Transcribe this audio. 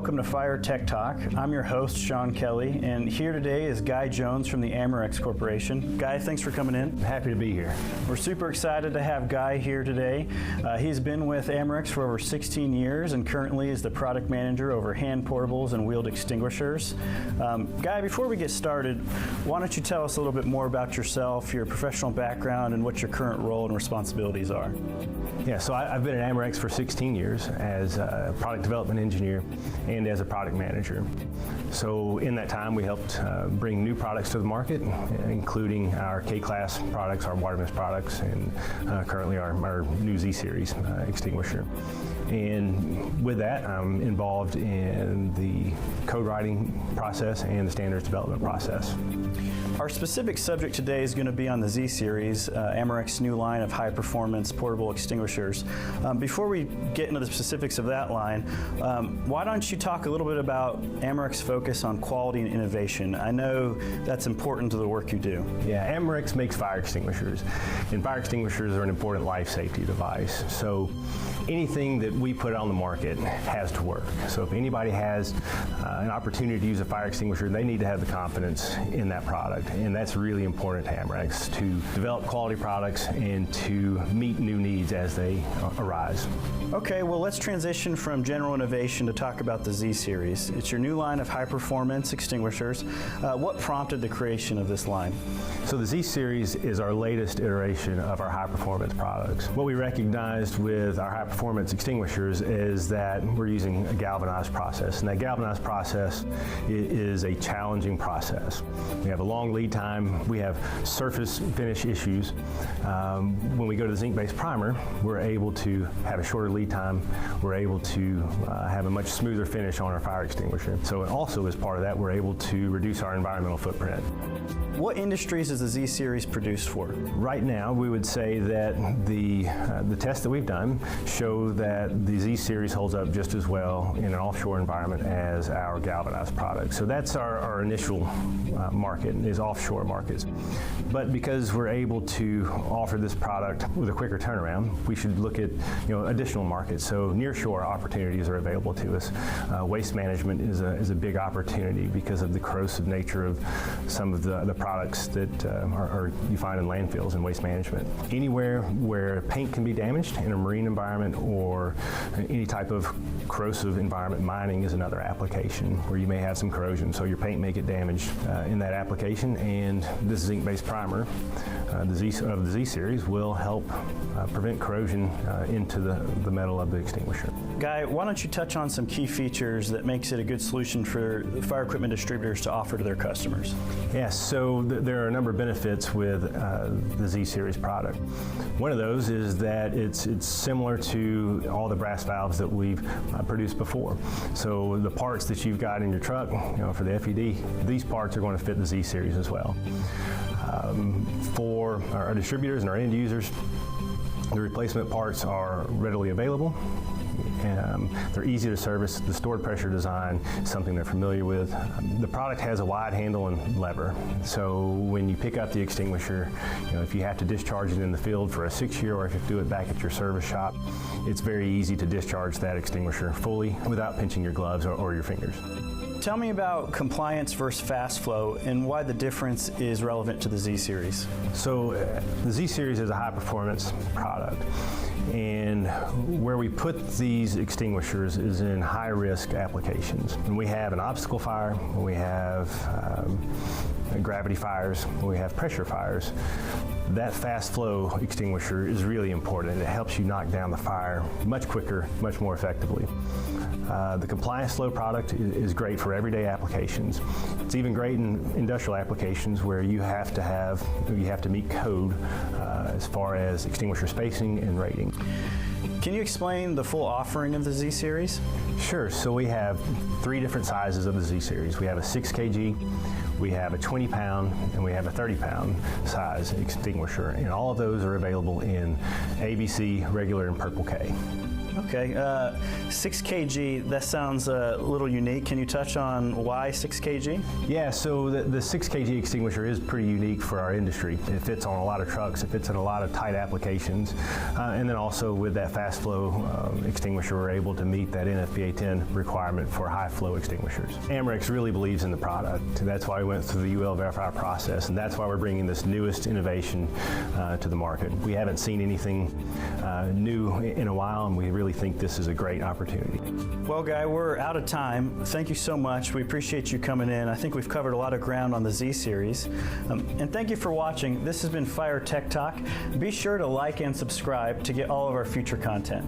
welcome to FireTech Talk. I'm your host, Sean Kelly, and here today is Guy Jones from the Amerex Corporation. Guy, thanks for coming in. Happy to be here. We're super excited to have Guy here today. He's been with Amerex for over 16 years and currently is the product manager over hand portables and wheeled extinguishers. Guy, before we get started, why don't you tell us a little bit more about yourself, your professional background, and what your current role and responsibilities are? Yeah, so I've been at Amerex for 16 years as a product development engineer and as a product manager. So in that time we helped bring new products to the market, including our K-Class products, our water mist products, and currently our new Z-Series extinguisher. And with that, I'm involved in the code writing process and the standards development process. Our specific subject today is going to be on the Z-Series, Amerex's new line of high-performance portable extinguishers. Before we get into the specifics of that line, why don't you talk a little bit about Amerex's focus on quality and innovation? I know that's important to the work you do. Yeah, Amerex makes fire extinguishers, and fire extinguishers are an important life safety device. So anything that we put on the market has to work. So if anybody has an opportunity to use a fire extinguisher, they need to have the confidence in that product. And that's really important to Amerex, to develop quality products and to meet new needs as they arise. Okay, well, let's transition from general innovation to talk about the Z-Series. It's your new line of high-performance extinguishers. What prompted the creation of this line? So the Z-Series is our latest iteration of our high-performance products. What we recognized with our high-performance extinguishers is that we're using a galvanized process, and that galvanized process is a challenging process. We have a long lead time, we have surface finish issues. When we go to the zinc-based primer, we're able to have a shorter lead time, we're able to have a much smoother finish on our fire extinguisher. So also as part of that, we're able to reduce our environmental footprint. What industries is the Z-Series produced for? Right now, we would say that the tests that we've done show that the Z-Series holds up just as well in an offshore environment as our galvanized products. So that's our initial market, is offshore markets. But because we're able to offer this product with a quicker turnaround, we should look at additional markets. So nearshore opportunities are available to us. Waste management is a big opportunity because of the corrosive nature of some of the products that you find in landfills and waste management. Anywhere where paint can be damaged in a marine environment or any type of corrosive environment, mining is another application where you may have some corrosion, so your paint may get damaged in that application, and this zinc-based primer, the Z-Series, will help prevent corrosion into the metal of the extinguisher. Guy, why don't you touch on some key features that makes it a good solution for fire equipment distributors to offer to their customers? Yes, so there are a number of benefits with the Z-Series product. One of those is that it's similar to all the brass valves that we've produced before. So the parts that you've got in your truck, for the FED, these parts are going to fit the Z-Series as well. For our distributors and our end users, the replacement parts are readily available. They're easy to service. The stored pressure design is something they're familiar with. The product has a wide handle and lever, so when you pick up the extinguisher, if you have to discharge it in the field for a 6-year, or if you do it back at your service shop, it's very easy to discharge that extinguisher fully without pinching your gloves or your fingers. Tell me about compliance versus fast flow and why the difference is relevant to the Z-Series. So the Z-Series is a high performance product, and where we put these extinguishers is in high risk applications. When we have an obstacle fire, when we have gravity fires, when we have pressure fires, that fast flow extinguisher is really important. It helps you knock down the fire much quicker, much more effectively. The compliance flow product is great for everyday applications. It's even great in industrial applications where you have to meet code as far as extinguisher spacing and rating. Can you explain the full offering of the Z-Series? Sure. So we have 3 different sizes of the Z-Series. We have a 6 kg, we have a 20 pound, and we have a 30 pound size extinguisher, and all of those are available in ABC, regular, and Purple K. Okay, 6 kg, that sounds a little unique. Can you touch on why 6 kg? Yeah, so the 6 kg extinguisher is pretty unique for our industry. It fits on a lot of trucks, it fits in a lot of tight applications, and then also with that fast flow extinguisher, we're able to meet that NFPA 10 requirement for high flow extinguishers. Amerex really believes in the product. That's why we went through the UL Verify process, and that's why we're bringing this newest innovation to the market. We haven't seen anything new in a while, and we really think this is a great opportunity. Well, Guy, we're out of time. Thank you so much. We appreciate you coming in. I think we've covered a lot of ground on the Z Series. And thank you for watching. This has been FireTech Talk. Be sure to like and subscribe to get all of our future content.